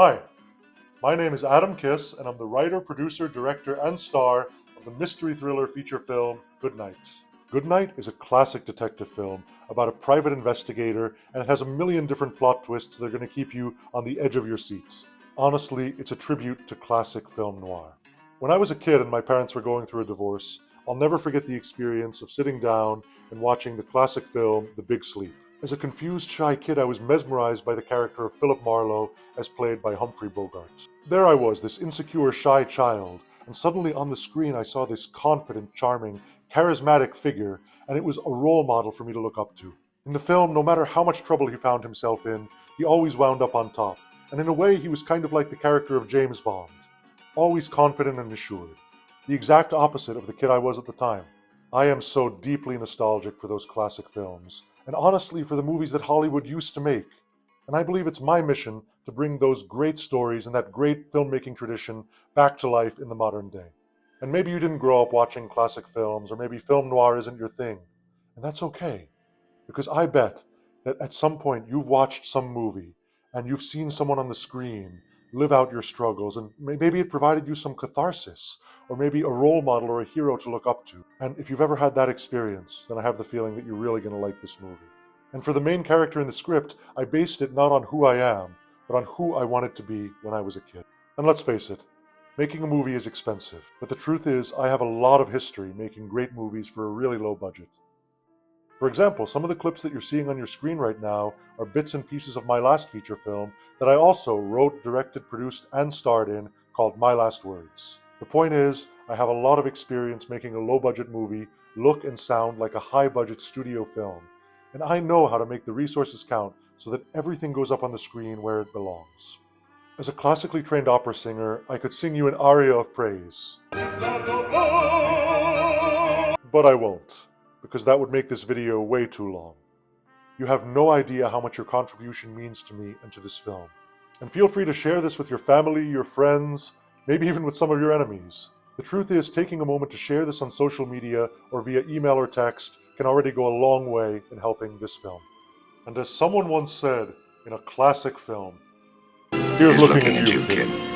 Hi, my name is Adam Kiss, and I'm the writer, producer, director, and star of the mystery thriller feature film Good Night. Good Night is a classic detective film about a private investigator, and it has a million different plot twists that are going to keep you on the edge of your seats. Honestly, it's a tribute to classic film noir. When I was a kid and my parents were going through a divorce, I'll never forget the experience of sitting down and watching the classic film The Big Sleep. As a confused, shy kid, I was mesmerized by the character of Philip Marlowe as played by Humphrey Bogart. There I was, this insecure, shy child, and suddenly on the screen I saw this confident, charming, charismatic figure, and it was a role model for me to look up to. In the film, no matter how much trouble he found himself in, he always wound up on top, and in a way he was kind of like the character of James Bond, always confident and assured, the exact opposite of the kid I was at the time. I am so deeply nostalgic for those classic films, and honestly for the movies that Hollywood used to make. And I believe it's my mission to bring those great stories and that great filmmaking tradition back to life in the modern day. And maybe you didn't grow up watching classic films, or maybe film noir isn't your thing. And that's okay, because I bet that at some point you've watched some movie and you've seen someone on the screen live out your struggles, and maybe it provided you some catharsis, or maybe a role model or a hero to look up to. And if you've ever had that experience, then I have the feeling that you're really going to like this movie. And for the main character in the script, I based it not on who I am, but on who I wanted to be when I was a kid. And let's face it, making a movie is expensive, but the truth is I have a lot of history making great movies for a really low budget. For example, some of the clips that you're seeing on your screen right now are bits and pieces of my last feature film that I also wrote, directed, produced, and starred in, called My Last Words. The point is, I have a lot of experience making a low-budget movie look and sound like a high-budget studio film, and I know how to make the resources count so that everything goes up on the screen where it belongs. As a classically trained opera singer, I could sing you an aria of praise. But I won't, because that would make this video way too long. You have no idea how much your contribution means to me and to this film. And feel free to share this with your family, your friends, maybe even with some of your enemies. The truth is, taking a moment to share this on social media or via email or text can already go a long way in helping this film. And as someone once said in a classic film, here's looking at you, kid.